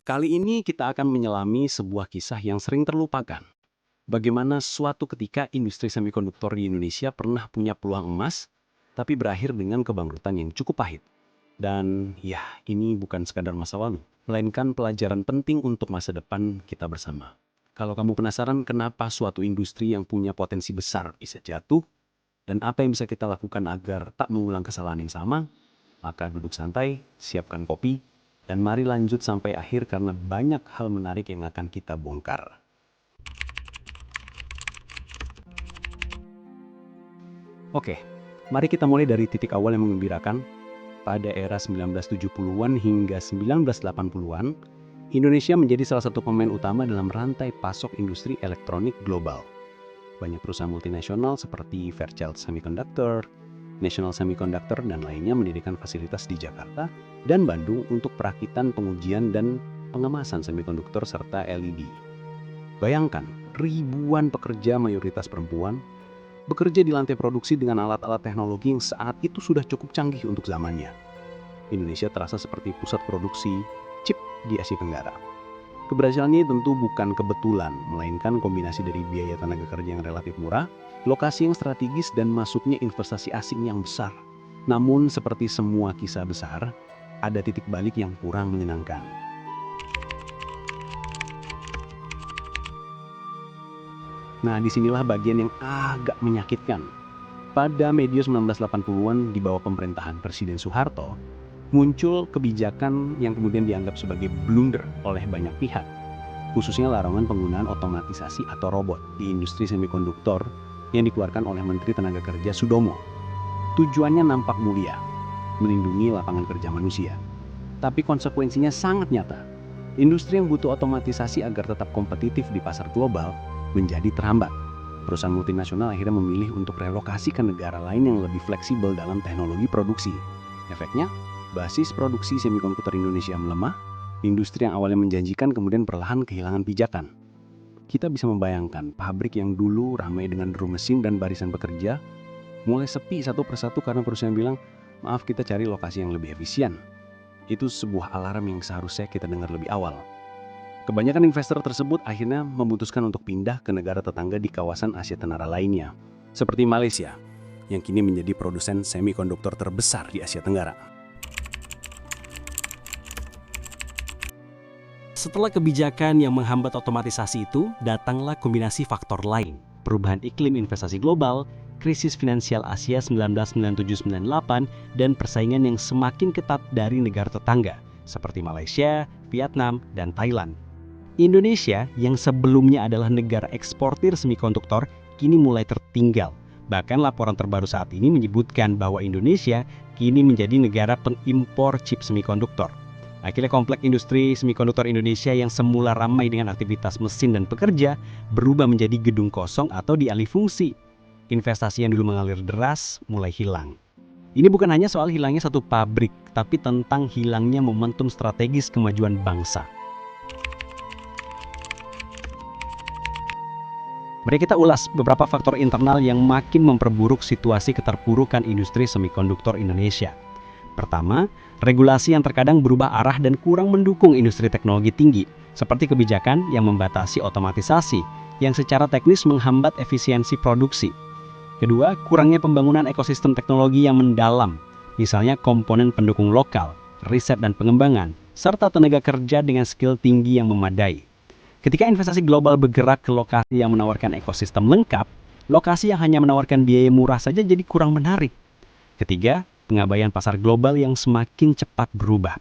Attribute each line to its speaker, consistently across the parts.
Speaker 1: Kali ini kita akan menyelami sebuah kisah yang sering terlupakan. Bagaimana suatu ketika industri semikonduktor di Indonesia pernah punya peluang emas, tapi berakhir dengan kebangkrutan yang cukup pahit. Dan ya, ini bukan sekadar masa lalu, melainkan pelajaran penting untuk masa depan kita bersama. Kalau kamu penasaran kenapa suatu industri yang punya potensi besar bisa jatuh, dan apa yang bisa kita lakukan agar tak mengulang kesalahan yang sama, maka duduk santai, siapkan kopi, dan mari lanjut sampai akhir karena banyak hal menarik yang akan kita bongkar. Oke, mari kita mulai dari titik awal yang menggembirakan. Pada era 1970-an hingga 1980-an, Indonesia menjadi salah satu pemain utama dalam rantai pasok industri elektronik global. Banyak perusahaan multinasional seperti Fairchild Semiconductor, National Semiconductor, dan lainnya mendirikan fasilitas di Jakarta dan Bandung untuk perakitan, pengujian, dan pengemasan semikonduktor serta LED. Bayangkan, ribuan pekerja mayoritas perempuan bekerja di lantai produksi dengan alat-alat teknologi yang saat itu sudah cukup canggih untuk zamannya. Indonesia terasa seperti pusat produksi chip di Asia Tenggara. Keberhasilannya tentu bukan kebetulan, melainkan kombinasi dari biaya tenaga kerja yang relatif murah, lokasi yang strategis, dan masuknya investasi asing yang besar. Namun seperti semua kisah besar, ada titik balik yang kurang menyenangkan. Nah, disinilah bagian yang agak menyakitkan. Pada medio 1980-an di bawah pemerintahan Presiden Soeharto, muncul kebijakan yang kemudian dianggap sebagai blunder oleh banyak pihak, khususnya larangan penggunaan otomatisasi atau robot di industri semikonduktor yang dikeluarkan oleh Menteri Tenaga Kerja Sudomo. Tujuannya nampak mulia, melindungi lapangan kerja manusia. Tapi konsekuensinya sangat nyata. Industri yang butuh otomatisasi agar tetap kompetitif di pasar global menjadi terhambat. Perusahaan multinasional akhirnya memilih untuk relokasi ke negara lain yang lebih fleksibel dalam teknologi produksi. Efeknya, basis produksi semikonduktor Indonesia melemah, industri yang awalnya menjanjikan kemudian perlahan kehilangan pijakan. Kita bisa membayangkan pabrik yang dulu ramai dengan deru mesin dan barisan pekerja, mulai sepi satu persatu karena perusahaan bilang, maaf kita cari lokasi yang lebih efisien. Itu sebuah alarm yang seharusnya kita dengar lebih awal. Kebanyakan investor tersebut akhirnya memutuskan untuk pindah ke negara tetangga di kawasan Asia Tenggara lainnya, seperti Malaysia, yang kini menjadi produsen semikonduktor terbesar di Asia Tenggara.
Speaker 2: Setelah kebijakan yang menghambat otomatisasi itu, datanglah kombinasi faktor lain. Perubahan iklim investasi global, krisis finansial Asia 1997-98, dan persaingan yang semakin ketat dari negara tetangga, seperti Malaysia, Vietnam, dan Thailand. Indonesia yang sebelumnya adalah negara eksportir semikonduktor kini mulai tertinggal. Bahkan laporan terbaru saat ini menyebutkan bahwa Indonesia kini menjadi negara pengimpor chip semikonduktor. Akhirnya kompleks industri semikonduktor Indonesia yang semula ramai dengan aktivitas mesin dan pekerja berubah menjadi gedung kosong atau dialih fungsi. Investasi yang dulu mengalir deras mulai hilang. Ini bukan hanya soal hilangnya satu pabrik, tapi tentang hilangnya momentum strategis kemajuan bangsa. Mari kita ulas beberapa faktor internal yang makin memperburuk situasi keterpurukan industri semikonduktor Indonesia. Pertama, regulasi yang terkadang berubah arah dan kurang mendukung industri teknologi tinggi, seperti kebijakan yang membatasi otomatisasi, yang secara teknis menghambat efisiensi produksi. Kedua, kurangnya pembangunan ekosistem teknologi yang mendalam, misalnya komponen pendukung lokal, riset dan pengembangan, serta tenaga kerja dengan skill tinggi yang memadai. Ketika investasi global bergerak ke lokasi yang menawarkan ekosistem lengkap, lokasi yang hanya menawarkan biaya murah saja jadi kurang menarik. Ketiga, pengabaian pasar global yang semakin cepat berubah.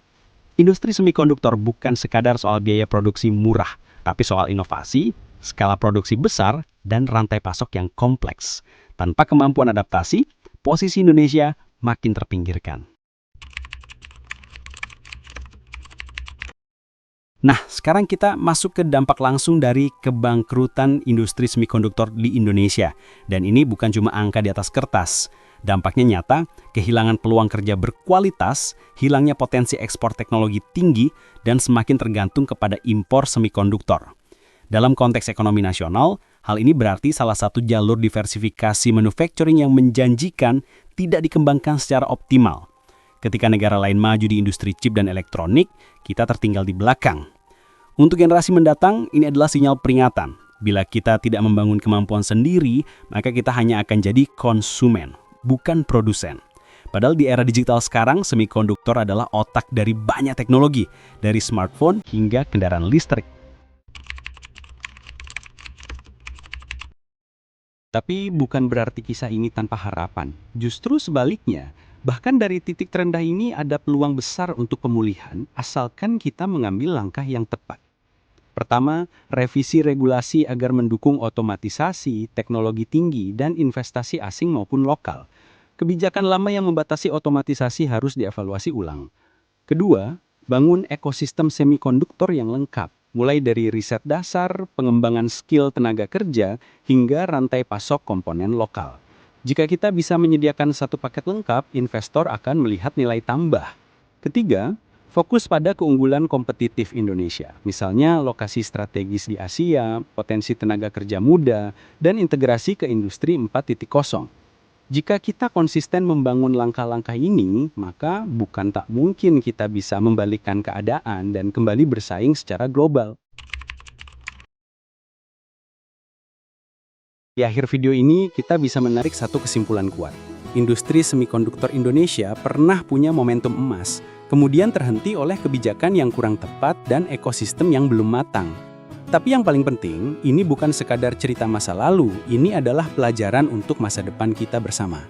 Speaker 2: Industri semikonduktor bukan sekadar soal biaya produksi murah, tapi soal inovasi, skala produksi besar, dan rantai pasok yang kompleks. Tanpa kemampuan adaptasi, posisi Indonesia makin terpinggirkan. Nah, sekarang kita masuk ke dampak langsung dari kebangkrutan industri semikonduktor di Indonesia. Dan ini bukan cuma angka di atas kertas. Dampaknya nyata, kehilangan peluang kerja berkualitas, hilangnya potensi ekspor teknologi tinggi, dan semakin tergantung kepada impor semikonduktor. Dalam konteks ekonomi nasional, hal ini berarti salah satu jalur diversifikasi manufacturing yang menjanjikan tidak dikembangkan secara optimal. Ketika negara lain maju di industri chip dan elektronik, kita tertinggal di belakang. Untuk generasi mendatang, ini adalah sinyal peringatan. Bila kita tidak membangun kemampuan sendiri, maka kita hanya akan jadi konsumen, bukan produsen. Padahal di era digital sekarang, semikonduktor adalah otak dari banyak teknologi, dari smartphone hingga kendaraan listrik.
Speaker 1: Tapi bukan berarti kisah ini tanpa harapan. Justru sebaliknya, bahkan dari titik terendah ini ada peluang besar untuk pemulihan, asalkan kita mengambil langkah yang tepat. Pertama, revisi regulasi agar mendukung otomatisasi, teknologi tinggi, dan investasi asing maupun lokal. Kebijakan lama yang membatasi otomatisasi harus dievaluasi ulang. Kedua, bangun ekosistem semikonduktor yang lengkap, mulai dari riset dasar, pengembangan skill tenaga kerja, hingga rantai pasok komponen lokal. Jika kita bisa menyediakan satu paket lengkap, investor akan melihat nilai tambah. Ketiga, fokus pada keunggulan kompetitif Indonesia, misalnya lokasi strategis di Asia, potensi tenaga kerja muda, dan integrasi ke industri 4.0. Jika kita konsisten membangun langkah-langkah ini, maka bukan tak mungkin kita bisa membalikkan keadaan dan kembali bersaing secara global. Di akhir video ini, kita bisa menarik satu kesimpulan kuat. Industri semikonduktor Indonesia pernah punya momentum emas, kemudian terhenti oleh kebijakan yang kurang tepat dan ekosistem yang belum matang. Tapi yang paling penting, ini bukan sekadar cerita masa lalu, ini adalah pelajaran untuk masa depan kita bersama.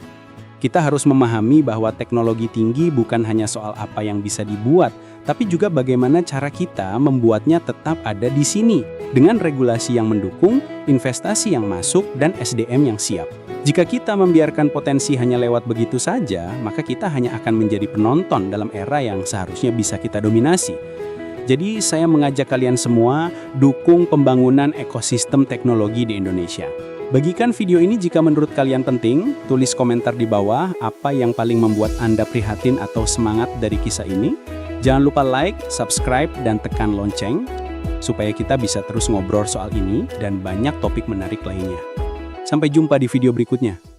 Speaker 1: Kita harus memahami bahwa teknologi tinggi bukan hanya soal apa yang bisa dibuat, tapi juga bagaimana cara kita membuatnya tetap ada di sini, dengan regulasi yang mendukung, investasi yang masuk, dan SDM yang siap. Jika kita membiarkan potensi hanya lewat begitu saja, maka kita hanya akan menjadi penonton dalam era yang seharusnya bisa kita dominasi. Jadi saya mengajak kalian semua dukung pembangunan ekosistem teknologi di Indonesia. Bagikan video ini jika menurut kalian penting, tulis komentar di bawah apa yang paling membuat Anda prihatin atau semangat dari kisah ini. Jangan lupa like, subscribe, dan tekan lonceng, supaya kita bisa terus ngobrol soal ini dan banyak topik menarik lainnya. Sampai jumpa di video berikutnya.